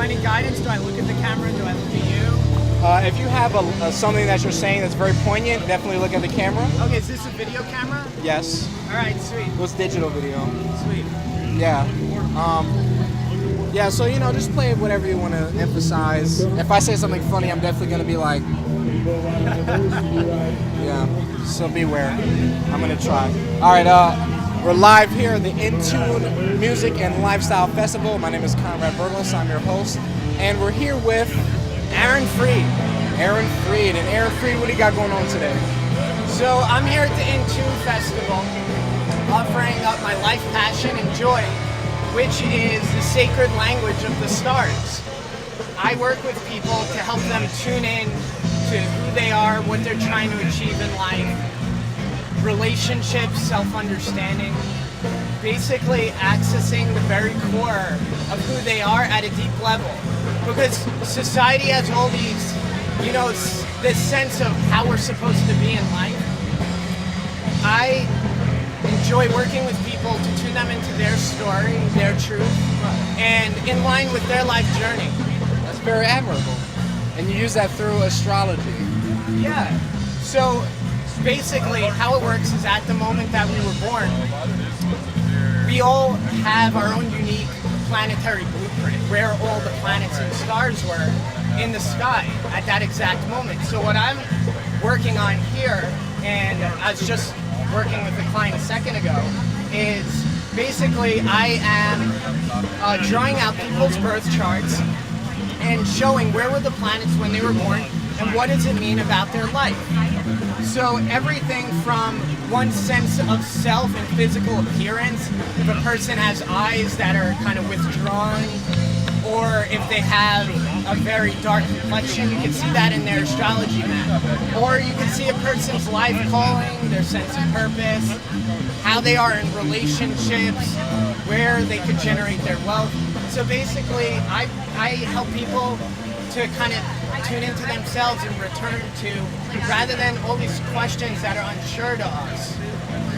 I need guidance? Do I look at the camera? Do I look at you? If you have something that you're saying that's very poignant, definitely look at the camera. Okay, is this a video camera? Yes. All right, sweet. What's digital video? Sweet. Yeah. Yeah, so, you know, just play whatever you want to emphasize. If I say something funny, I'm definitely going to be like, yeah, so beware. I'm going to try. All right, we're live here at the In Tune Music and Lifestyle Festival. My name is Conrad Burgos. I'm your host. And we're here with Aaron Freed. Aaron Freed. And Aaron Freed, what do you got going on today? So I'm here at the In Tune Festival, offering up my life passion and joy, which is the sacred language of the stars. I work with people to help them tune in to who they are, what they're trying to achieve in life, relationships, self-understanding, basically accessing the very core of who they are at a deep level. Because society has all these, you know, this sense of how we're supposed to be in life. I enjoy working with people to tune them into their story, their truth, and in line with their life journey. That's very admirable. And you use that through astrology. Yeah. So basically how it works is at the moment that we were born, we all have our own unique planetary blueprint, where all the planets and stars were in the sky at that exact moment. So what I'm working on here, and I was just working with a client a second ago, is basically I am drawing out people's birth charts and showing where were the planets when they were born and what does it mean about their life. So everything from one sense of self and physical appearance, if a person has eyes that are kind of withdrawn, or if they have a very dark complexion, you can see that in their astrology map. Or you can see a person's life calling, their sense of purpose, how they are in relationships, where they could generate their wealth. So basically, I help people to kind of tune into themselves and return to, rather than all these questions that are unsure to us.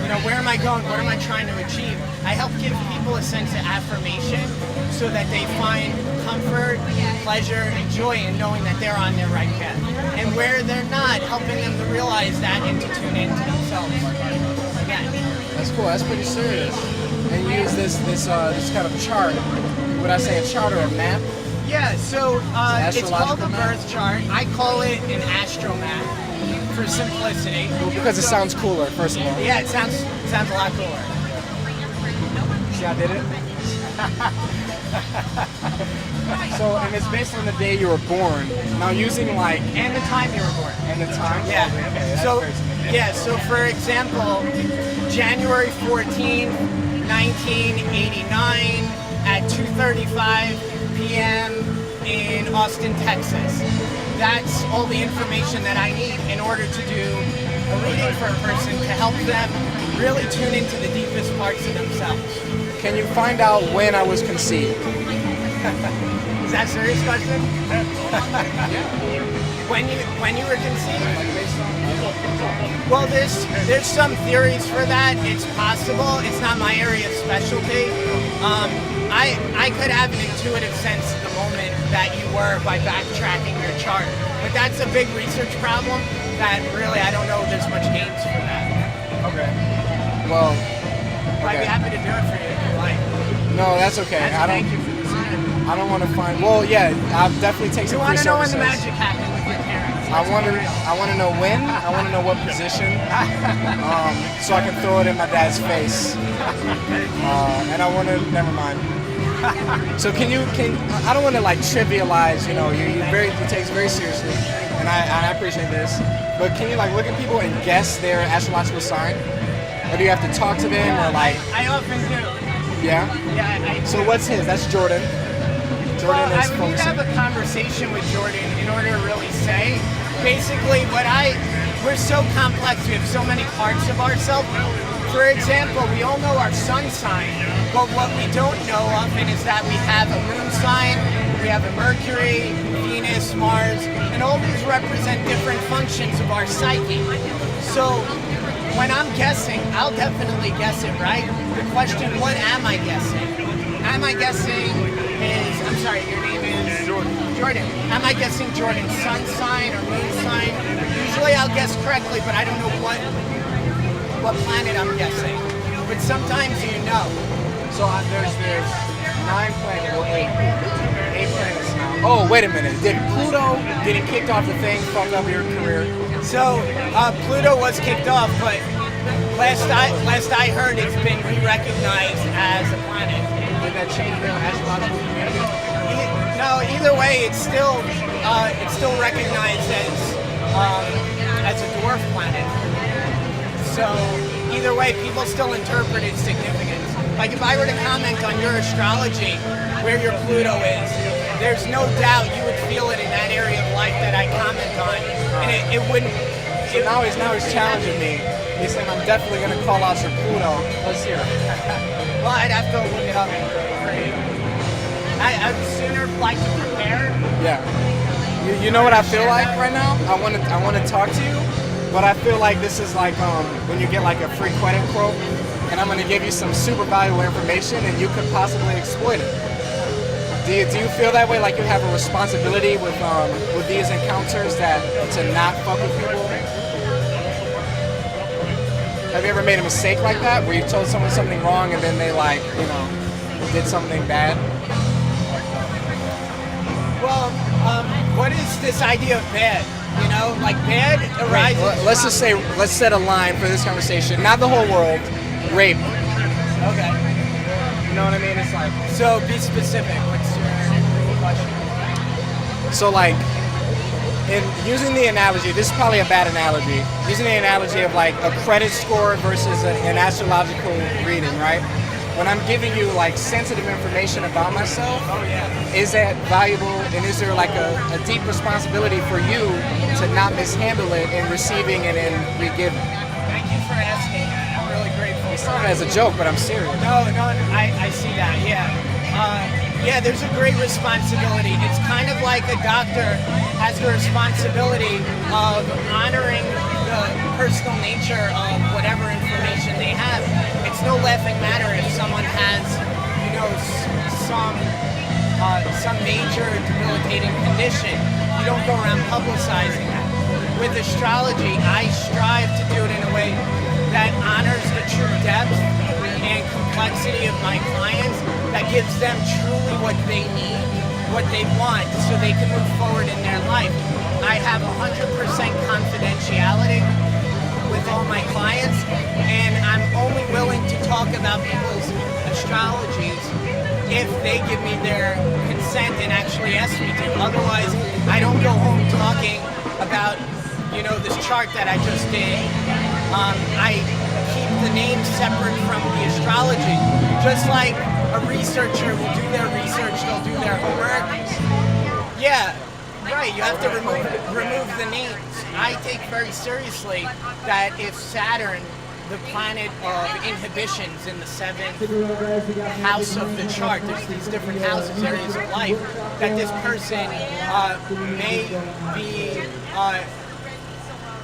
You know, where am I going? What am I trying to achieve? I help give people a sense of affirmation so that they find comfort, pleasure, and joy in knowing that they're on their right path. And where they're not, helping them to realize that and to tune into themselves again. That's cool. That's pretty serious. And you use this kind of chart. Would I say a chart or a map? Yeah, so it's called a birth chart. I call it an astro map for simplicity. Well, because it sounds cooler, first of all. Yeah, it sounds a lot cooler. See, I did it. So, and it's based on the day you were born. Now, using like and the time you were born. And the time. Yeah. Okay, So, yeah. So, for example, January 14, 1989, at 2:35 p.m. in Austin, Texas. That's all the information that I need in order to do a reading for a person to help them really tune into the deepest parts of themselves. Can you find out when I was conceived? Is that a serious question? Yeah. When you were conceived? Well, there's some theories for that. It's possible. It's not my area of specialty. I could have an intuitive sense the moment that you were by backtracking your chart. But that's a big research problem that really I don't know if there's much gains for that. Okay. Well, I'd be happy to do it for you if you like. No, that's okay. Thank you for this. I don't want to find. Well, yeah, I'll definitely take some free You want to know when the services. magic happened with your parents? I want to know when. I want to know what position, so I can throw it in my dad's face. And I want to. Never mind. So can I don't want to like trivialize. You know, you take it very seriously, and I appreciate this. But can you like look at people and guess their astrological sign, or do you have to talk to them, or like? I often do. Yeah. Yeah. I do. So what's his? That's Jordan. Jordan Well, is I would need to have a conversation with Jordan in order to really say. Basically, we're so complex. We have so many parts of ourselves. For example, we all know our sun sign, but what we don't know often is that we have a moon sign, we have a Mercury, Venus, Mars, and all these represent different functions of our psyche. So when I'm guessing, I'll definitely guess it right. The question, what am I guessing? Am I guessing I'm sorry, your name is? Jordan. Am I guessing Jordan's sun sign or moon sign? Usually I'll guess correctly, but I don't know what planet I'm guessing. But sometimes you know. So there's 9 planets, well, 8 planets now. Oh, wait a minute. Did Pluto getting kicked off the thing fuck up your career? So Pluto was kicked off, but last I heard, it's been re-recognized as a planet. Did that change the astrological community? No, either way, it's still recognized as a dwarf planet. So either way, people still interpret its significance. Like if I were to comment on your astrology, where your Pluto is, there's no doubt you would feel it in that area of life that I comment on, and it wouldn't. So now he's challenging me. He's saying I'm definitely gonna call out your Pluto. Let's hear it. Well, I'd have to look it up. I'd sooner like to prepare. Yeah. You know what I feel like right now? I want to talk to you, but I feel like this is like when you get like a free credit quote, and I'm gonna give you some super valuable information, and you could possibly exploit it. Do you feel that way? Like you have a responsibility with these encounters to not fuck with people? Have you ever made a mistake like that, where you told someone something wrong and then they did something bad? Well, what is this idea of bad? You know, like bad arises. Right. Let's set a line for this conversation. Not the whole world. Rape. Okay. You know what I mean? It's like. So be specific. What's your question? So like, in using the analogy, this is probably a bad analogy. Using the analogy of like a credit score versus an astrological reading, right? When I'm giving you like sensitive information about myself, is that valuable, and is there like a deep responsibility for you to not mishandle it in receiving and in re-giving? Thank you for asking. I'm really grateful. It's not as a joke, but I'm serious. No, I see that. Yeah, there's a great responsibility. It's kind of like a doctor has the responsibility of honoring the personal nature of whatever information they have. It's no laughing matter if someone has, some major debilitating condition. You don't go around publicizing that. With astrology, I strive to do it in a way that honors the true depth and complexity of my clients, that gives them truly what they need, what they want, so they can move forward in their life. I have 100% confidentiality with all my clients, and I'm only willing to talk about people's astrologies if they give me their consent and actually ask me to. Otherwise, I don't go home talking about, this chart that I just did. I keep the names separate from the astrology. Just like a researcher will do their research, they'll do their homework. Yeah, right, you have to remove the names. I take very seriously that if Saturn, the planet of inhibitions in the 7th house of the chart, there's these different houses, areas of life, that this person may be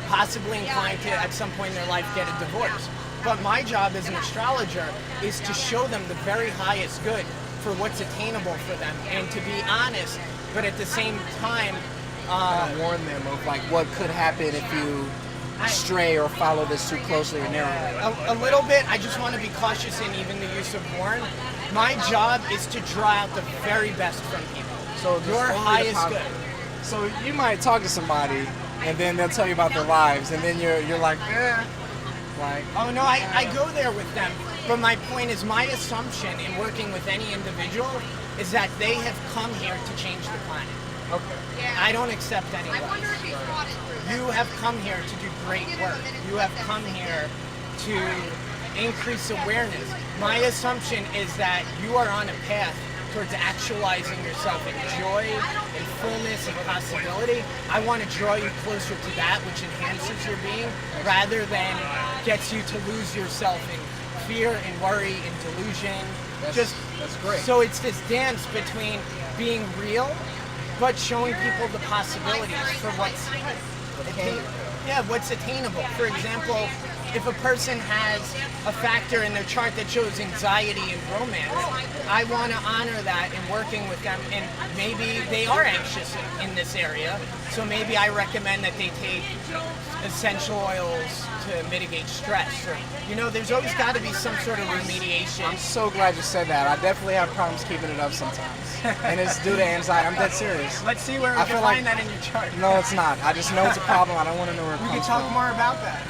possibly inclined to, at some point in their life, get a divorce. But my job as an astrologer is to show them the very highest good for what's attainable for them, and to be honest, but at the same time, warn them of like what could happen if you stray or follow this too closely or narrowly. A little bit. I just want to be cautious in even the use of warn. My job is to draw out the very best from people. So your highest good. So you might talk to somebody, and then they'll tell you about their lives, and then you're like, like. Oh no, I go there with them. But my point is, my assumption in working with any individual is that they have come here to change the planet. Okay. I don't accept any less. You have come here to do great work. You have come here to increase awareness. My assumption is that you are on a path towards actualizing yourself in joy, in fullness, and possibility. I want to draw you closer to that which enhances your being, rather than gets you to lose yourself in fear and worry and delusion. That's great. So it's this dance between being real, but showing people the possibilities for what's attainable. For example, if a person has a factor in their chart that shows anxiety and romance, I want to honor that in working with them. And maybe they are anxious in this area, so maybe I recommend that they take essential oils to mitigate stress. Or, there's always got to be some sort of remediation. I'm so glad you said that. I definitely have problems keeping it up sometimes, and it's due to anxiety. I'm dead serious. Let's see where we can find that in your chart. No, it's not. I just know it's a problem. I don't want to know where it We comes can talk from. more about that.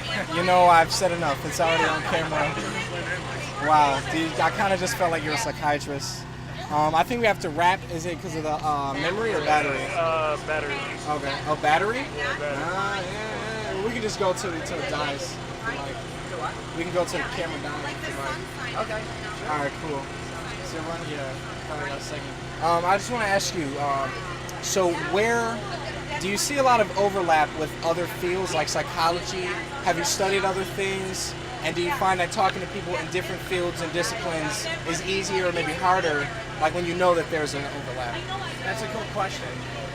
I've said enough. It's already on camera. Wow, dude, I kind of just felt like you're a psychiatrist. I think we have to wrap. Is it because of the memory or battery? Battery. Okay. Oh, battery? Yeah, battery. Yeah. We can just go till it dies. We can go till the camera dies. Okay. All right, cool. So run here. Probably about a second. I just want to ask you. So where do you see a lot of overlap with other fields like psychology? Have you studied other things? And do you find that talking to people in different fields and disciplines is easier or maybe harder, like when you know that there's an overlap? That's a cool question.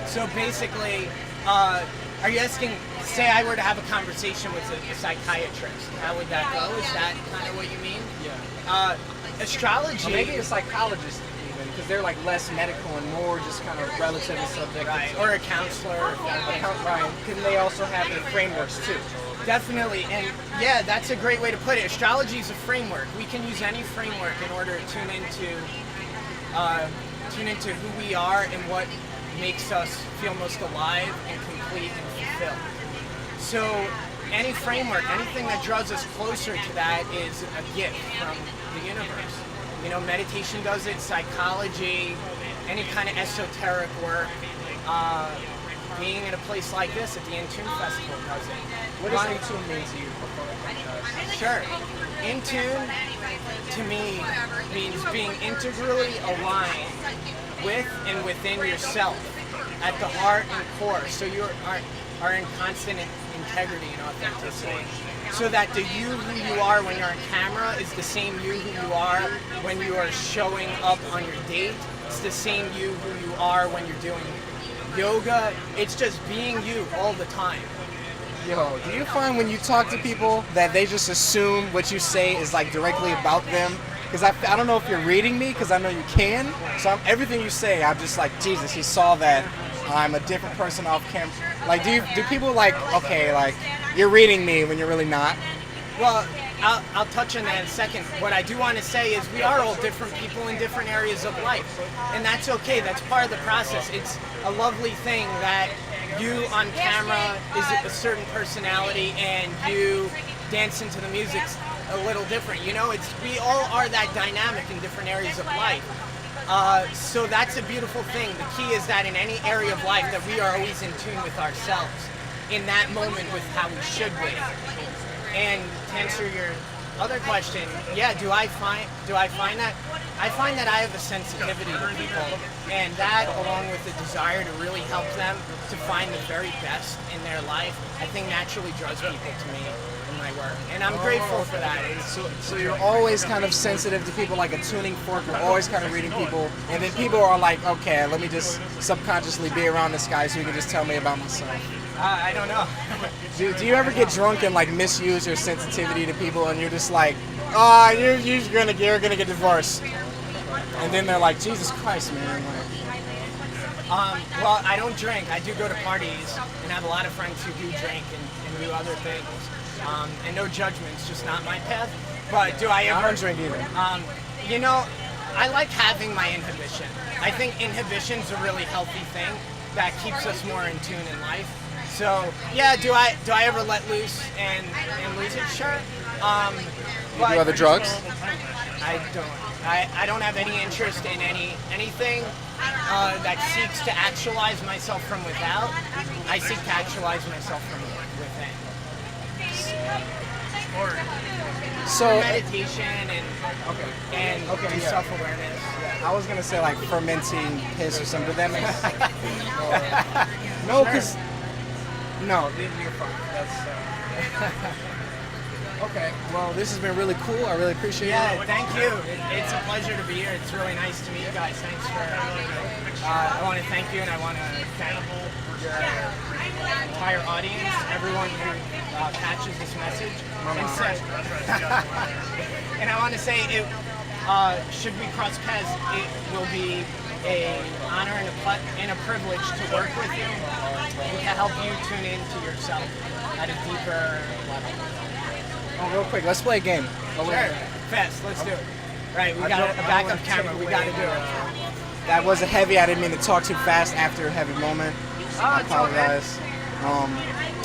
So basically, are you asking, say I were to have a conversation with a psychiatrist, how would that go? Is that kind of what you mean? Yeah. Astrology. Or maybe a psychologist even, because they're like less medical and more just kind of relative and subjective. Right, or a counselor. Right. Can they also have their frameworks too? Definitely, and yeah, that's a great way to put it. Astrology is a framework. We can use any framework in order to tune into who we are and what makes us feel most alive and complete and fulfilled. So any framework, anything that draws us closer to that is a gift from the universe. Meditation does it, psychology, any kind of esoteric work. Being in a place like this at the Intune Festival does it. What does Intune mean to you? Sure. Intune, to me, means being integrally aligned with and within yourself at the heart and core. So you are in constant integrity and authenticity. So that the you who you are when you're on camera is the same you who you are when you are showing up on your date. It's the same you who you are when you're doing yoga. It's just being you all the time. Yo, do you find when you talk to people that they just assume what you say is like directly about them? Because I don't know if you're reading me, because I know you can. So everything you say, I'm just like, Jesus, he saw that I'm a different person off camera. Like, do people like, okay, like, you're reading me when you're really not? Well, I'll touch on that in a second. What I do want to say is we are all different people in different areas of life. And that's okay. That's part of the process. It's a lovely thing that you on camera is a certain personality and you dance into the music's a little different. We all are that dynamic in different areas of life. So that's a beautiful thing. The key is that in any area of life that we are always in tune with ourselves in that moment with how we should be. And to answer your other question, yeah, do I find that? I find that I have a sensitivity to people, and that, along with the desire to really help them to find the very best in their life, I think naturally draws people to me in my work, and I'm grateful for that. So you're always kind of sensitive to people, like a tuning fork. You're always kind of reading people, and then people are like, okay, let me just subconsciously be around this guy so he can just tell me about myself. I don't know. Do you ever get drunk and like misuse your sensitivity to people, and you're just like, you're gonna get divorced, and then they're like, Jesus Christ, man. Well, I don't drink. I do go to parties and have a lot of friends who do drink and do other things. And no judgments, just not my path. But do I ever? I don't drink either. I like having my inhibition. I think inhibition's a really healthy thing that keeps us more in tune in life. So yeah, do I ever let loose and lose it? Sure. You do other drugs? I don't. I don't have any interest in anything that seeks to actualize myself from without. I seek to actualize myself from within. So meditation and self-awareness. I was gonna say like fermenting piss or something, but that makes no, because no, you're fine. That's okay. Well, this has been really cool. I really appreciate it. Yeah, thank you. It's a pleasure to be here. It's really nice to meet you guys. Thanks for. I want to thank you, and I want to thank your entire audience, everyone who catches this message, and say, and I want to say, should we cross paths, it will be an honor and a privilege to work with you and to help you tune into yourself at a deeper level. Oh, real quick, let's play a game. Sure. Fast, let's do it. Right, we got a backup camera, we got to do it. That was a heavy. I didn't mean to talk too fast after a heavy moment. I apologize.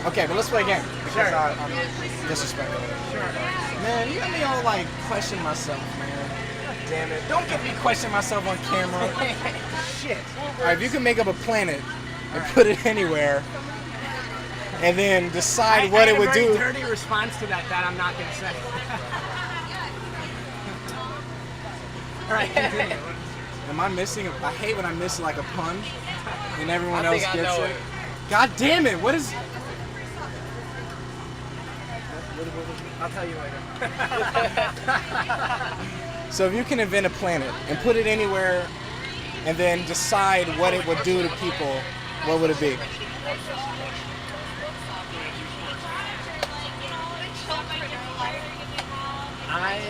Okay, but let's play a game. Because Sure. I'm disrespectful. Sure. Man, you got me all like question myself, man. Damn it. Don't get me question myself on camera. Shit. Alright, if you can make up a planet and put it anywhere and then decide what it would do. I had a very dirty response to that I'm not going to say. Alright, continue. Am I missing? I hate when I miss like a pun and everyone else think I gets know it. it. God damn it! What is? I'll tell you later. So if you can invent a planet and put it anywhere, and then decide what it would do to people, what would it be? I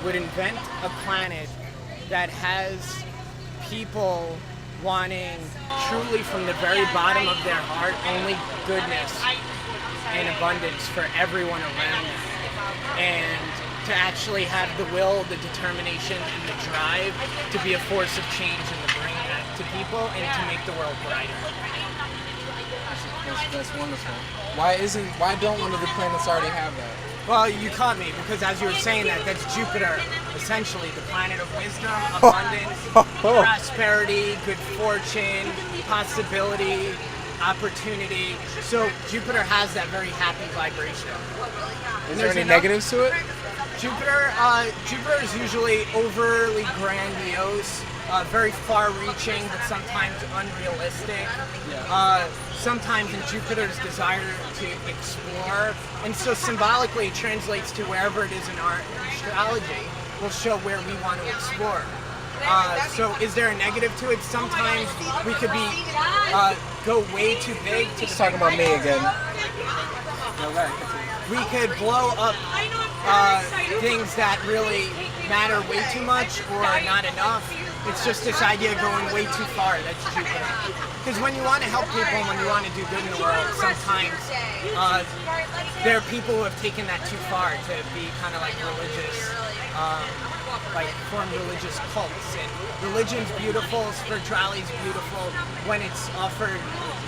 would invent a planet that has people wanting truly from the very bottom of their heart only goodness and abundance for everyone around them, and to actually have the will, the determination, and the drive to be a force of change and to bring that to people and to make the world brighter. That's wonderful. Why don't one of the planets already have that? Well, you caught me, because as you were saying that's Jupiter, essentially the planet of wisdom, abundance, prosperity, good fortune, possibility, opportunity. So Jupiter has that very happy vibration. Is there any negatives to it? Jupiter is usually overly grandiose, very far-reaching, but sometimes unrealistic. Sometimes in Jupiter's desire to explore, and so symbolically it translates to wherever it is in our astrology, will show where we want to explore. So is there a negative to it? Sometimes we could go way too big. Just talking about me again. We could blow up things that really matter way too much or not enough. It's just this idea of going way too far. That's Jupiter. Because when you want to help people and when you want to do good in the world, sometimes there are people who have taken that too far to be kind of like religious, like form religious cults. And religion's beautiful, spirituality's beautiful when it's offered,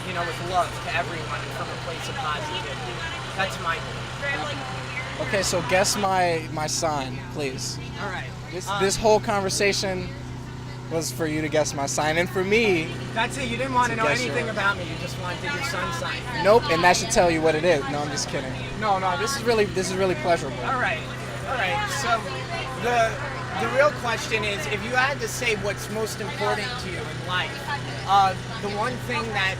with love to everyone from a place of positivity. That's my belief. Okay, so guess my sign, please. All right. This whole conversation was for you to guess my sign, and for me. That's it. You didn't want to know guess anything yours. about me. You just wanted your sun sign. Nope, and that should tell you what it is. No, I'm just kidding. No, this is really pleasurable. All right. So the real question is, if you had to say what's most important to you in life, the one thing that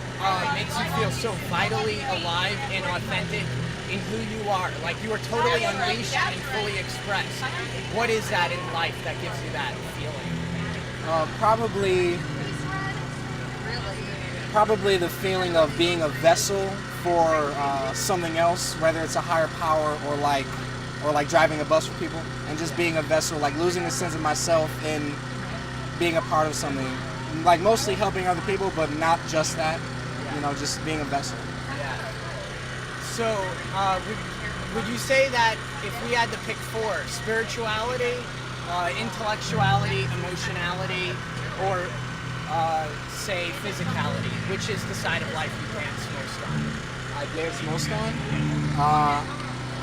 makes you feel so vitally alive and authentic in who you are, like you are totally unleashed and fully expressed. What is that in life that gives you that feeling? Probably the feeling of being a vessel for something else, whether it's a higher power or like driving a bus for people, and just being a vessel, like losing the sense of myself in being a part of something, like mostly helping other people, but not just that, just being a vessel. So, would you say that if we had to pick four, spirituality, intellectuality, emotionality, or say physicality, which is the side of life you dance most on? I dance most on?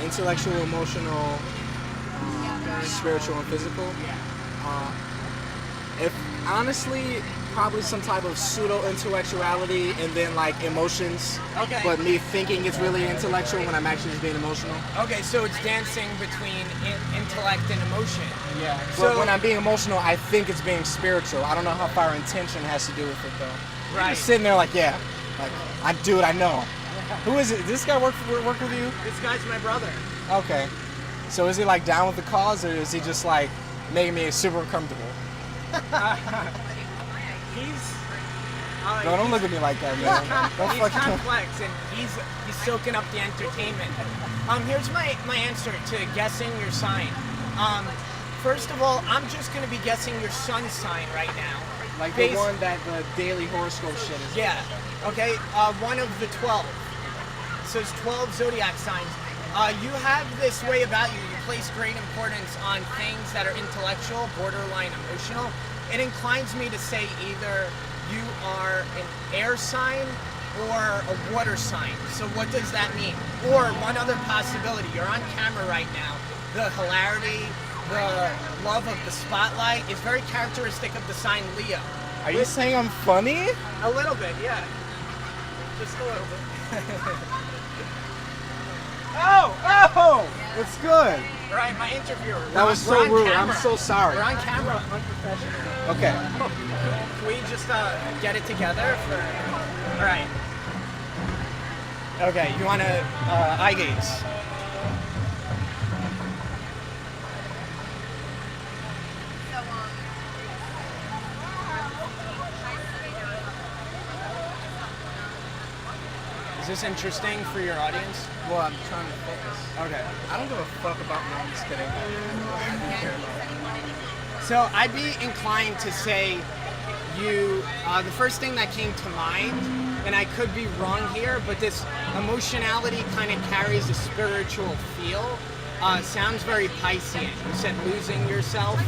Intellectual, emotional, spiritual, and physical. If honestly, probably some type of pseudo-intellectuality and then like emotions. Okay. But me thinking it's really intellectual when I'm actually just being emotional. Okay, so it's dancing between intellect and emotion. Yeah. So But when I'm being emotional, I think it's being spiritual. I don't know how far intention has to do with it though. Right. I'm just sitting there like, yeah, like I know. Who is it? Does this guy work with you? This guy's my brother. Okay. So is he like down with the cause, or is he just like making me super comfortable? Don't look at me like that, man. Don't He's fucking. complex and he's soaking up the entertainment. Here's my answer to guessing your sign. First of all, I'm just gonna be guessing your sun sign right now. Like the one that the daily horoscope shit is. Yeah. Okay. One of the 12. So it's 12 zodiac signs. You have this way about you. You place great importance on things that are intellectual, borderline emotional. It inclines me to say either you are an air sign or a water sign. So what does that mean? Or one other possibility. You're on camera right now. The hilarity, the love of the spotlight is very characteristic of the sign Leo. Are you saying I'm funny? A little bit, yeah. Just a little bit. Oh! It's good. All right, my interviewer. That was so rude. I'm so sorry. We're on camera. Unprofessional. Okay. Can we just get it together? All right. Okay, you want to eye gaze? Is this interesting for your audience? Well, I'm trying to focus. Okay. I don't give a fuck about me. I'm just kidding. So I'd be inclined to say you, the first thing that came to mind, and I could be wrong here, but this emotionality kind of carries a spiritual feel. Sounds very Piscean. You said losing yourself,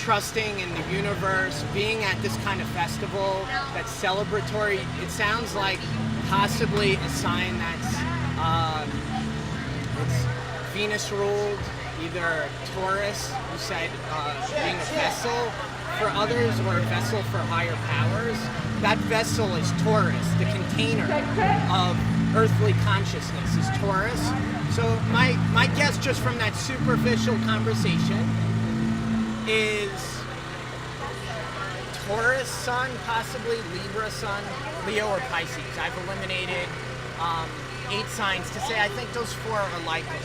trusting in the universe, being at this kind of festival that's celebratory. It sounds like possibly a sign that's it's Venus ruled, either Taurus, you said being a vessel for others or a vessel for higher powers. That vessel is Taurus, the container of earthly consciousness is Taurus. So my guess just from that superficial conversation is Taurus sun, possibly Libra sun, Leo or Pisces. I've eliminated 8 signs to say I think those 4 are likely.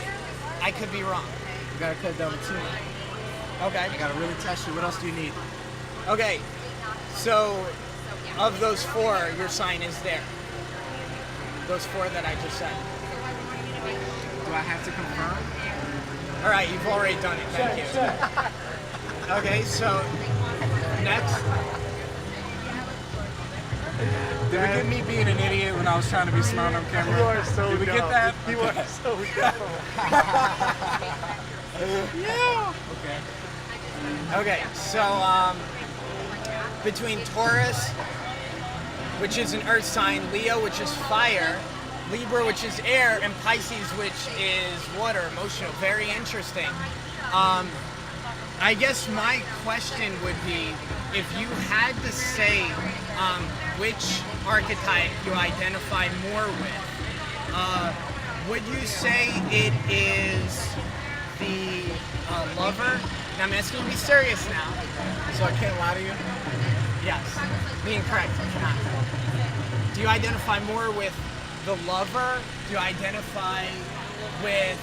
I could be wrong. You gotta cut down to 2. Okay. I gotta really test you. What else do you need? Okay. So of those 4, your sign is there. Those 4 that I just said. Do I have to confirm? All right, you've already done it. Thank you. Okay, so next. Did we get me being an idiot when I was trying to be smart on camera? You are so Did we dumb. get that? You are so dumb. Yeah. Okay. Okay, so between Taurus, which is an earth sign, Leo, which is fire, Libra, which is air, and Pisces, which is water, emotional. Very interesting. I guess my question would be, if you had to say which archetype you identify more with, would you say it is the lover? And I'm asking you to be serious now. So I can't lie to you? Yes, being correct, you cannot. Do you identify more with the lover? Do you identify with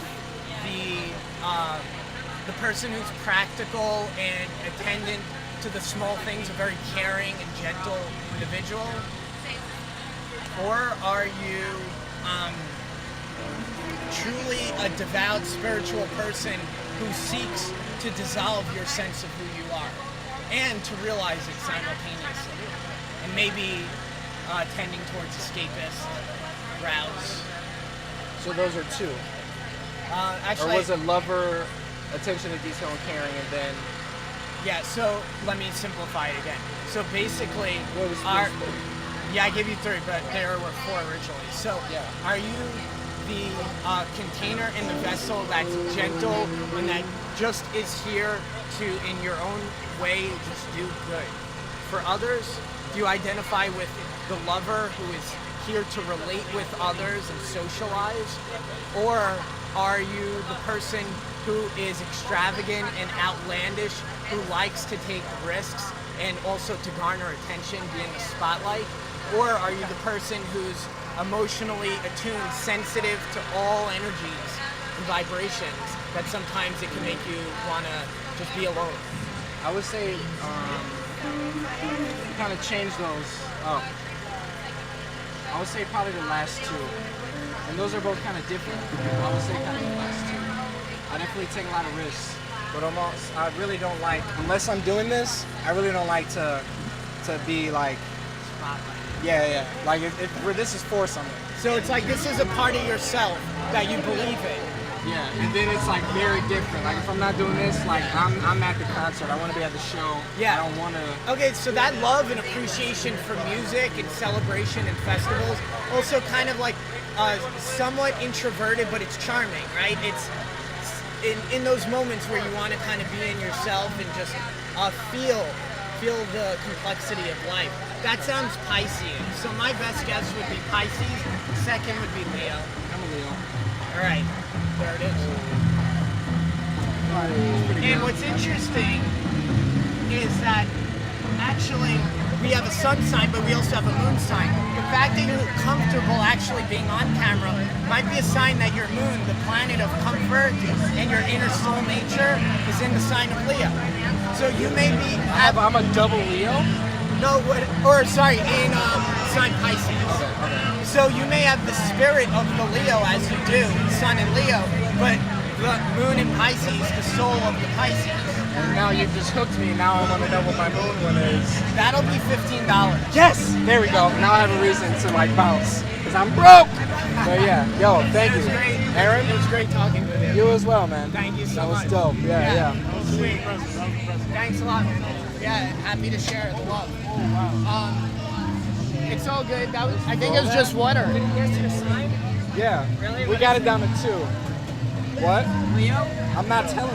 the person who's practical and attendant to the small things, a very caring and gentle individual? Or are you truly a devout spiritual person who seeks to dissolve your sense of who you are and to realize it simultaneously, and maybe tending towards escapist routes? So those are 2. Actually, Or was it lover, attention to detail and caring, and then... yeah, so let me simplify it again. So basically, What was yeah, I gave you 3, but there were 4 originally. So Yeah. are you the container in the vessel that's gentle and that just is here to, in your own way, just do good for others? Do you identify with the lover who is here to relate with others and socialize? Or are you the person who is extravagant and outlandish, who likes to take risks and also to garner attention, be in the spotlight? Or are you the person who's emotionally attuned, sensitive to all energies and vibrations, that sometimes it can make you want to just be alone? I would say kind of change those up. I would say probably the last two. And those are both kind of different. I would say kind of the last two. I definitely take a lot of risks. But I really don't like, unless I'm doing this, I really don't like to be like, yeah. Like if this is for something. So it's like this is a part of yourself that you believe in. Yeah, and then it's like very different. Like if I'm not doing this, like I'm at the concert. I want to be at the show. Yeah. I don't want to. Okay, so that love and appreciation for music and celebration and festivals, also kind of like somewhat introverted, but it's charming, right? It's in those moments where you want to kind of be in yourself and just feel the complexity of life. That sounds Piscean. So my best guess would be Pisces. Second would be Leo. I'm a Leo. All right, there it is. And what's interesting is that actually we have a sun sign, but we also have a moon sign. The fact that you're comfortable actually being on camera might be a sign that your moon, the planet of comfort and your inner soul nature, is in the sign of Leo. So you may be... I'm a double Leo? No, in sign Pisces. Okay. So you may have the spirit of the Leo as you do, sun and Leo, but the moon in Pisces, the soul of the Pisces. And now you've just hooked me. Now I want to know what my moon one is. That'll be $15. Yes! There we go. Now I have a reason to like bounce. Because I'm broke! But yeah, yo, thank you. It was great. Aaron? It was great talking with you. You as well, man. Thank you so That much. was dope. Yeah. That was sweet. Thanks a lot, man. Yeah, happy to share the love. Oh, wow. It's all good. I think it was just water. Did it get your sign? Yeah. Really? We What got is it down to 2. What? Leo? I'm not telling you.